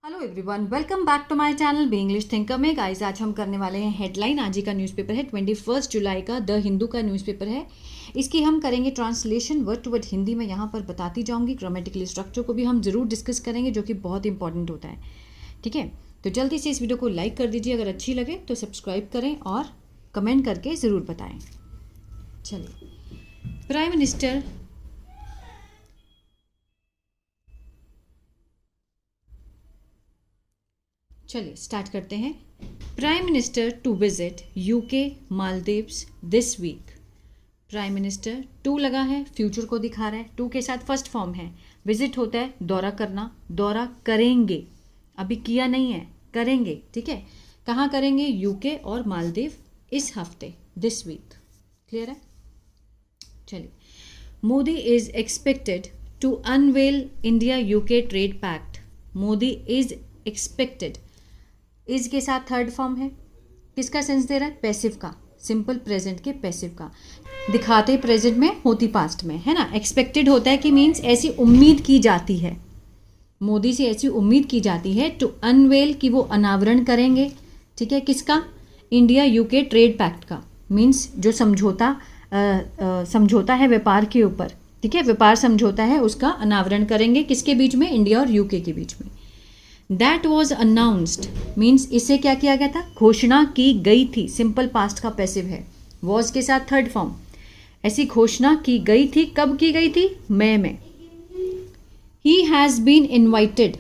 Hello everyone, welcome back to my channel B English thinker में। Guys, आज हम करने वाले हैं हेडलाइन। आज ही का न्यूज़पेपर है 21 जुलाई का, द हिंदू का न्यूज़पेपर है। इसकी हम करेंगे translation word to word Hindi में, यहाँ पर बताती जाऊंगी। ग्रामेटिकल स्ट्रक्चर को भी हम ज़रूर डिस्कस करेंगे, जो कि बहुत इंपॉर्टेंट होता है। ठीक है, तो जल्दी से इस वीडियो को लाइक कर दीजिए, अगर अच्छी लगे तो सब्सक्राइब करें और कमेंट करके ज़रूर बताएँ। चलिए, प्राइम मिनिस्टर चलिए स्टार्ट करते हैं। Prime minister to visit UK Maldives this week. Prime minister to लगा है, फ्यूचर को दिखा रहा है। टू के साथ फर्स्ट फॉर्म है। विजिट होता है दौरा करना, दौरा करेंगे, अभी किया नहीं है, करेंगे। ठीक है, कहाँ करेंगे? यूके और मालदीव इस हफ्ते, दिस वीक। क्लियर है? चलिए, Modi is expected to unveil India UK trade pact. Modi is expected, is के साथ थर्ड फॉर्म है। किसका सेंस दे रहा है? पैसिव का, सिंपल प्रेजेंट के पैसिव का। दिखाते प्रेजेंट में, होती पास्ट में, है ना। एक्सपेक्टेड होता है कि मीन्स ऐसी उम्मीद की जाती है, मोदी से ऐसी उम्मीद की जाती है। टू अनवेल, कि वो अनावरण करेंगे। ठीक है, किसका? इंडिया यूके ट्रेड पैक्ट का, मीन्स जो समझौता है व्यापार के ऊपर। ठीक है, व्यापार समझौता है, उसका अनावरण करेंगे। किसके बीच में? इंडिया और यूके के बीच में। दैट वॉज अनाउंस्ड, मीन्स इसे क्या किया गया था? घोषणा की गई थी। सिंपल पास्ट का पैसिव है, वॉज के साथ थर्ड फॉर्म। ऐसी घोषणा की गई थी। कब की गई थी? मई में। He has been invited,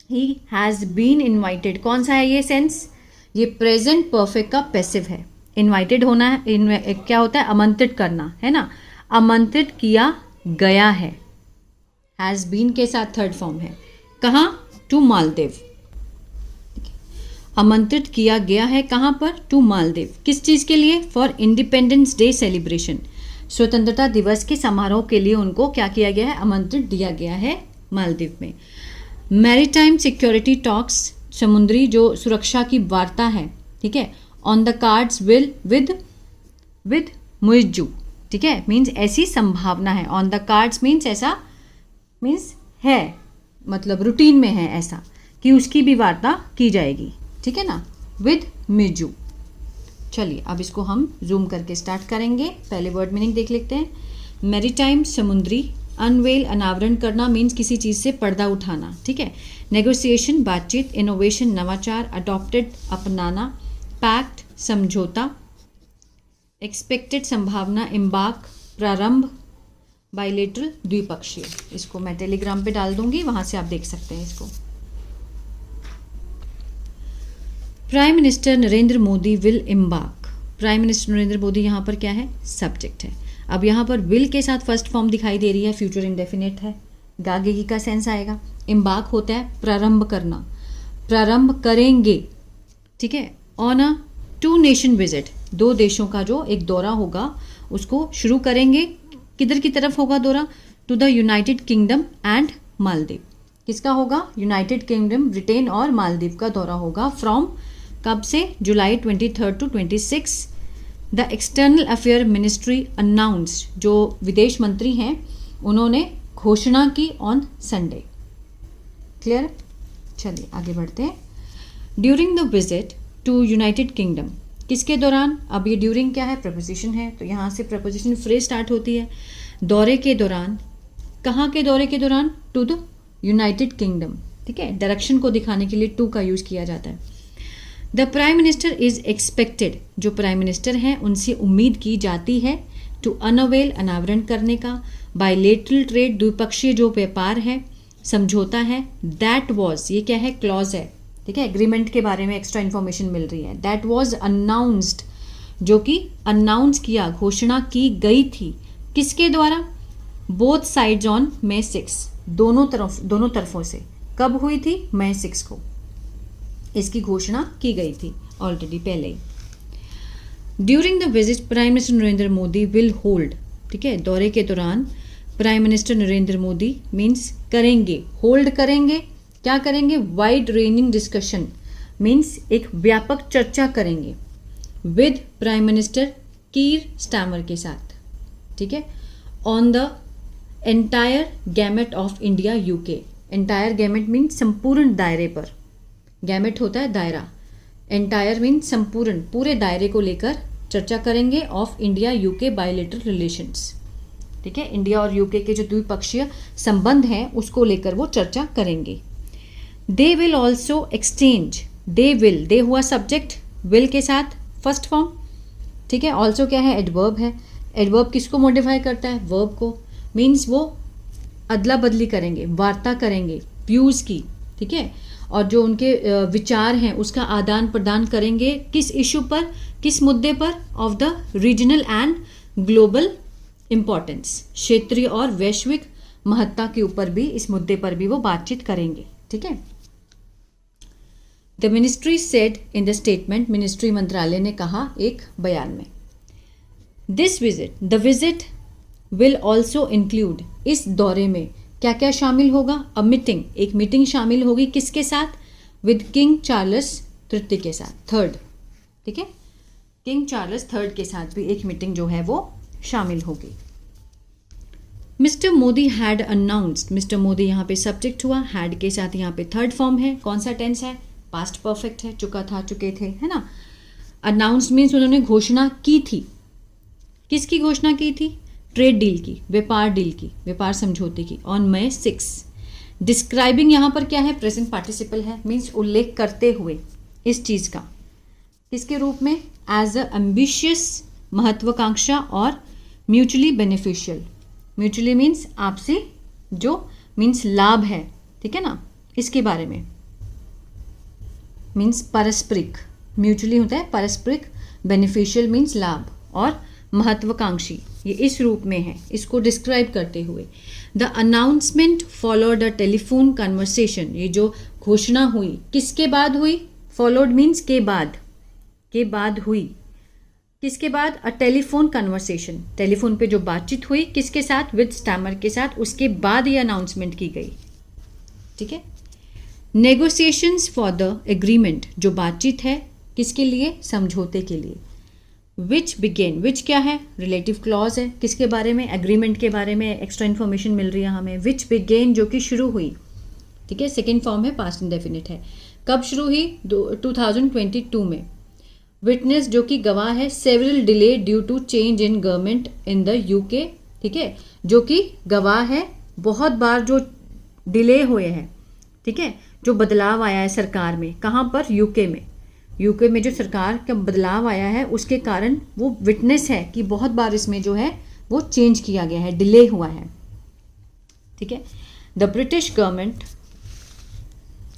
he has been invited, कौन सा है ये सेंस? ये प्रेजेंट परफेक्ट का पैसिव है। इन्वाइटेड होना है, क्या होता है? आमंत्रित करना, है ना। आमंत्रित किया गया है, हैज़ बीन के साथ थर्ड फॉर्म है। कहाँ? टू मालदीव। आमंत्रित किया गया है कहाँ पर? टू मालदीव। किस चीज़ के लिए? फॉर इंडिपेंडेंस डे सेलिब्रेशन, स्वतंत्रता दिवस के समारोह के लिए उनको क्या किया गया है? आमंत्रित दिया गया है मालदीव में। मैरीटाइम सिक्योरिटी टॉक्स, समुद्री जो सुरक्षा की वार्ता है, ठीक है, on the cards will with Muizzu. ठीक है, मीन्स ऐसी संभावना है। ऑन द कार्ड्स मीन्स ऐसा, मीन्स है, मतलब रूटीन में है ऐसा, कि उसकी भी वार्ता की जाएगी। ठीक है ना, विद मिजू। चलिए, अब इसको हम जूम करके स्टार्ट करेंगे। पहले वर्ड मीनिंग देख लेते हैं। मैरीटाइम, समुद्री। अनवेल, अनावरण करना, मीन्स किसी चीज़ से पर्दा उठाना। ठीक है। नेगोशिएशन, बातचीत। इनोवेशन, नवाचार। अडॉप्टेड, अपनाना। पैक्ट, समझौता। एक्सपेक्टेड, संभावना। एम्बार्क, प्रारंभ। बाइलेटरल, द्विपक्षीय। इसको मैं टेलीग्राम पे डाल दूंगी, वहां से आप देख सकते हैं इसको। Prime minister Narendra Modi will embark. Prime minister Narendra Modi यहाँ पर क्या है? सब्जेक्ट है। अब यहाँ पर विल के साथ फर्स्ट फॉर्म दिखाई दे रही है, फ्यूचर इंडेफिनिट है, गागेगी का सेंस आएगा। एम्बार्क होता है प्रारंभ करना, प्रारंभ करेंगे। ठीक है। On a two nation visit, दो देशों का जो एक दौरा होगा उसको शुरू करेंगे। किधर की तरफ होगा दौरा? To the United Kingdom and Maldives. किसका होगा? यूनाइटेड किंगडम, ब्रिटेन और मालदीव का दौरा होगा। फ्रॉम कब से? July 23 to 26। The external affair ministry announced, जो विदेश मंत्री हैं उन्होंने घोषणा की ऑन संडे। क्लियर? चलिए आगे बढ़ते हैं। During the visit to United Kingdom, किसके दौरान? अब ये ड्यूरिंग क्या है? प्रपोजिशन है, तो यहाँ से प्रपोजिशन फ्रेज स्टार्ट होती है। दौरे के दौरान, कहाँ के दौरे के दौरान? To the United Kingdom. ठीक है, डायरेक्शन को दिखाने के लिए टू का यूज किया जाता है। The prime minister is expected, जो प्राइम मिनिस्टर हैं उनसे उम्मीद की जाती है। टू अनवेल, अनावरण करने का। बाइलेटरल ट्रेड, द्विपक्षीय जो व्यापार है, समझौता है। दैट वॉज, ये क्या है? क्लॉज है। ठीक है, एग्रीमेंट के बारे में एक्स्ट्रा इन्फॉर्मेशन मिल रही है। दैट वॉज अनाउंस्ड, जो कि अनाउंस किया, घोषणा की गई थी। किसके द्वारा? बोथ साइड्स ऑन मई 6, दोनों तरफों से। कब हुई थी? मई 6 को इसकी घोषणा की गई थी, ऑलरेडी पहले ही। During the visit prime minister Narendra Modi will hold, ठीक है, दौरे के दौरान prime minister Narendra Modi means करेंगे, होल्ड करेंगे, क्या करेंगे? वाइड रेंजिंग डिस्कशन, मीन्स एक व्यापक चर्चा करेंगे with prime minister Keir Starmer के साथ। ठीक है। On the entire gamut of India UK, entire gamut mean संपूर्ण दायरे पर, गैमेट होता है दायरा, एंटायर मीन संपूर्ण, पूरे दायरे को लेकर चर्चा करेंगे of India UK bilateral relations, ठीक है, इंडिया और यूके के जो द्विपक्षीय संबंध हैं उसको लेकर वो चर्चा करेंगे। They will also exchange, they will, they हुआ सब्जेक्ट, विल के साथ फर्स्ट फॉर्म, ठीक है, ऑल्सो क्या है, एडवर्ब है, एडवर्ब किसको मॉडिफाई करता है, वर्ब को, मीन्स वो अदला बदली करेंगे, वार्ता करेंगे व्यूज़ की, ठीक है, और जो उनके विचार हैं उसका आदान प्रदान करेंगे, किस इशू पर, किस मुद्दे पर, of the regional and global importance, क्षेत्रीय और वैश्विक महत्ता के ऊपर भी, इस मुद्दे पर भी वो बातचीत करेंगे, ठीक है। The ministry said in the statement, ministry मंत्रालय ने कहा एक बयान में, this visit, the visit will also include, इस दौरे में क्या क्या शामिल होगा, अ मीटिंग, एक मीटिंग शामिल होगी किसके साथ, विद किंग चार्ल्स तृतीय के साथ, थर्ड, ठीक है, किंग चार्ल्स थर्ड के साथ भी एक मीटिंग जो है वो शामिल होगी। Mister Modi had announced, mister Modi यहाँ पे सब्जेक्ट हुआ, हैड के साथ यहाँ पे थर्ड फॉर्म है, कौन सा टेंस है, पास्ट परफेक्ट है, चुका था, चुके थे, है ना। अनाउंस्ड मीन्स उन्होंने घोषणा की थी, किसकी घोषणा की थी, ट्रेड डील की, व्यापार डील की, व्यापार समझौते की, ऑन मई 6। डिस्क्राइबिंग यहाँ पर क्या है, प्रेजेंट पार्टिसिपल है, मीन्स उल्लेख करते हुए इस चीज़ का, किसके रूप में, एज अ एम्बिशियस, महत्वाकांक्षा और म्यूचुअली बेनिफिशियल, म्यूचुअली मीन्स आपसी, जो मीन्स लाभ है, ठीक है ना, इसके बारे में, मीन्स पारस्परिक, म्यूचुअली होता है पारस्परिक, बेनिफिशियल मीन्स लाभ, और महत्वाकांक्षी, ये इस रूप में है, इसको डिस्क्राइब करते हुए। The announcement followed a telephone conversation, ये जो घोषणा हुई किसके बाद हुई, फॉलोड मीन्स के बाद हुई, किसके बाद, अ टेलीफोन कन्वर्सेशन, टेलीफोन पे जो बातचीत हुई किसके साथ, विद स्टैमर के साथ, उसके बाद ये अनाउंसमेंट की गई, ठीक है। नेगोशिएशंस फॉर द एग्रीमेंट, जो बातचीत है किसके लिए, समझौते के लिए। विच बिगेन, विच क्या है, रिलेटिव क्लॉज है, किसके बारे में, एग्रीमेंट के बारे में एक्स्ट्रा इन्फॉर्मेशन मिल रही है हमें। विच बिगेन जो कि शुरू हुई, ठीक है, सेकेंड फॉर्म है, पास्ट इंडेफिनिट है, कब शुरू हुई, 2022 में। विटनेस जो कि गवाह है, several delay due to change in government in the UK, ठीक है, जो कि गवाह है, बहुत बार जो डिले हुए हैं, ठीक है, जो बदलाव आया है सरकार में, कहाँ पर, यूके में, यूके में जो सरकार का बदलाव आया है उसके कारण वो विटनेस है कि बहुत बार इसमें जो है वो चेंज किया गया है, डिले हुआ है, ठीक है। The British government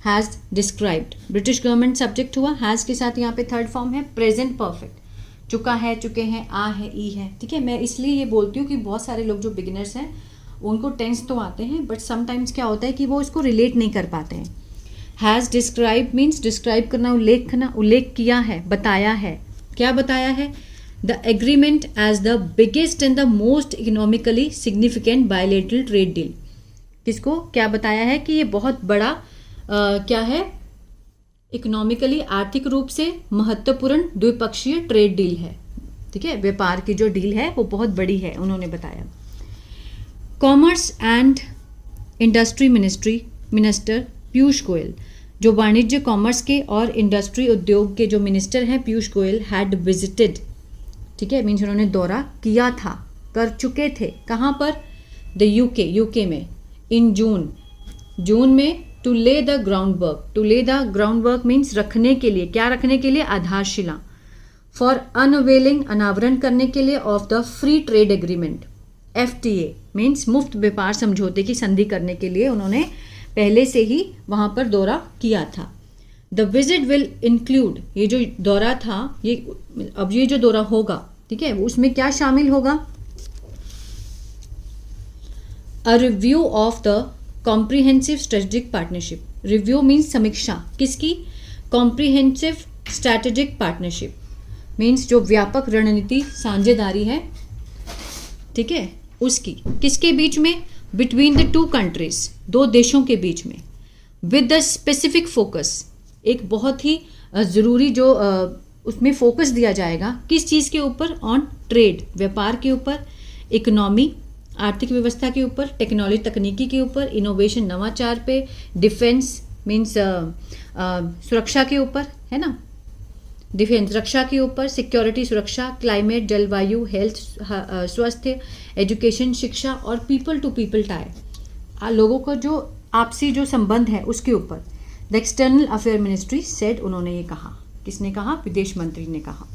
has described, British government subject हुआ, हैज़ के साथ यहाँ पे थर्ड फॉर्म है, प्रेजेंट परफेक्ट, चुका है, चुके हैं, आ है, ई है, ठीक है। मैं इसलिए ये बोलती हूँ कि बहुत सारे लोग जो बिगिनर्स हैं उनको टेंस तो आते हैं, बट समटाइम्स क्या होता है कि वो इसको रिलेट नहीं कर पाते हैं। हैज़ डिस्क्राइब मीन्स डिस्क्राइब करना, उल्लेख करना, उल्लेख किया है, बताया है, क्या बताया है, the agreement as the biggest and the most economically significant bilateral trade deal, किसको क्या बताया है कि ये बहुत बड़ा क्या है, इकोनॉमिकली, आर्थिक रूप से महत्वपूर्ण द्विपक्षीय ट्रेड डील है, ठीक है, व्यापार की जो डील है वो बहुत बड़ी है, उन्होंने बताया। Commerce and industry minister Piyush Goyal, जो वाणिज्य, कॉमर्स के और इंडस्ट्री, उद्योग के जो मिनिस्टर हैं पीयूष गोयल, हैड विजिटेड, ठीक है, मीन्स उन्होंने दौरा किया था, कर चुके थे, कहाँ पर, द यूके में, इन जून में, टू ले द ग्राउंड वर्क मीन्स रखने के लिए, क्या रखने के लिए, आधारशिला, फॉर अनवेलिंग, अनावरण करने के लिए, of the free trade agreement, FTA means मुफ्त व्यापार समझौते की संधि करने के लिए उन्होंने पहले से ही वहाँ पर दौरा किया था। द विजिट विल इंक्लूड, ये जो दौरा था, ये जो दौरा होगा, ठीक है, उसमें क्या शामिल होगा, a review of the comprehensive strategic partnership, review means समीक्षा, किसकी, कॉम्प्रिहेंसिव स्ट्रेटेजिक पार्टनरशिप मीन्स जो व्यापक रणनीति साझेदारी है, ठीक है, उसकी, किसके बीच में, बिटवीन द टू कंट्रीज, दो देशों के बीच में, विद द स्पेसिफिक फोकस, एक बहुत ही ज़रूरी जो उसमें फोकस दिया जाएगा, किस चीज़ के ऊपर, ऑन ट्रेड, व्यापार के ऊपर, इकोनॉमी, आर्थिक व्यवस्था के ऊपर, टेक्नोलॉजी तकनीकी के ऊपर, इनोवेशन नवाचार पे, डिफेंस मीन्स सुरक्षा के ऊपर, है ना, डिफेंस रक्षा के ऊपर, सिक्योरिटी सुरक्षा, क्लाइमेट जलवायु, हेल्थ स्वास्थ्य, एजुकेशन शिक्षा और पीपल टू पीपल टाई, लोगों का जो आपसी जो संबंध है उसके ऊपर। The external affair ministry said, उन्होंने ये कहा, किसने कहा, विदेश मंत्री ने कहा।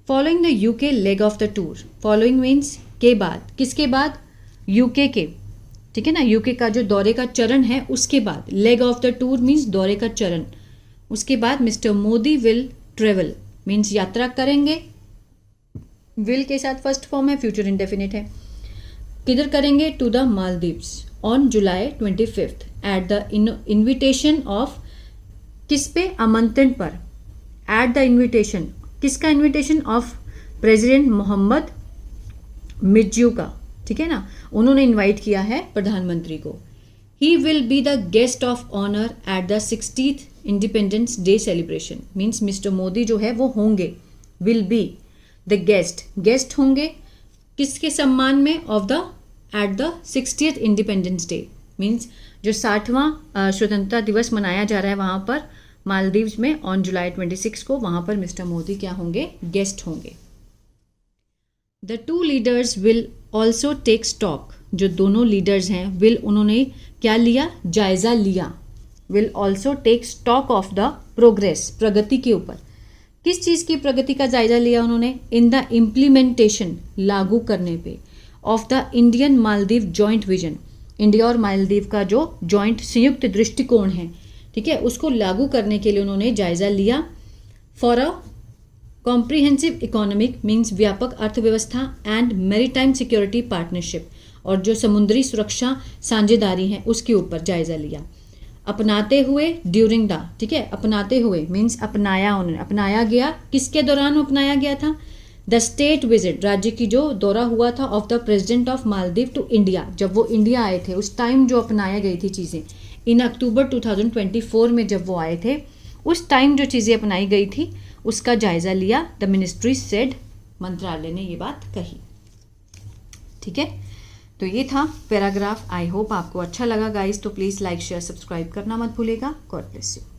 Following the UK leg of the tour, following means के बाद, किसके बाद, यूके के, ठीक है ना, यूके का जो दौरे का चरण है उसके बाद, leg of the tour means दौरे का चरण, उसके बाद mister Modi will travel means यात्रा करेंगे, विल के साथ फर्स्ट फॉर्म है, फ्यूचर इंडेफिनिट है, किधर करेंगे, to the Maldives on July 25 at the invitation of, किस पे, आमंत्रण पर, एट द इन्विटेशन, किसका invitation, of president Mohammed Muizzu का, ठीक है ना, उन्होंने इनवाइट किया है प्रधानमंत्री को। He will be the guest of honour at the 60th independence day celebration means mister Modi जो है वो होंगे, will be the guest, guest होंगे किसके सम्मान में, of the, at the 60th independence day means जो 60वां स्वतंत्रता दिवस मनाया जा रहा है वहाँ पर मालदीव्स में ऑन जुलाई 26 को, वहाँ पर मिस्टर मोदी क्या होंगे, गेस्ट होंगे। The two leaders will also take stock, जो दोनों लीडर्स हैं, विल उन्होंने क्या लिया, जायजा लिया, will also take stock of the progress, प्रगति के ऊपर, किस चीज़ की प्रगति का जायजा लिया उन्होंने, इन द इम्प्लीमेंटेशन, लागू करने पे, of the Indian Maldives joint vision, India और मालदीव का जो जॉइंट संयुक्त दृष्टिकोण है, ठीक है, उसको लागू करने के लिए उन्होंने जायजा लिया। For a comprehensive economic means व्यापक अर्थव्यवस्था एंड मैरीटाइम सिक्योरिटी पार्टनरशिप, और जो समुद्री सुरक्षा साझेदारी है उसके ऊपर जायजा लिया। अपनाते हुए, ड्यूरिंग द, ठीक है, अपनाते हुए मीन्स अपनाया, उन्होंने अपनाया गया, किसके दौरान अपनाया गया था, द स्टेट विजिट, राज्य की जो दौरा हुआ था, of the president of Maldives to India, जब वो इंडिया आए थे उस टाइम जो अपनाया गई थी चीज़ें, इन अक्टूबर 2024 में जब वो आए थे उस टाइम जो चीज़ें अपनाई गई थी उसका जायजा लिया। द मिनिस्ट्री सेड, मंत्रालय ने ये बात कही, ठीक है। तो ये था पैराग्राफ। आई होप आपको अच्छा लगा गाइस, तो प्लीज़ लाइक शेयर सब्सक्राइब करना मत भूलेगा। God bless you.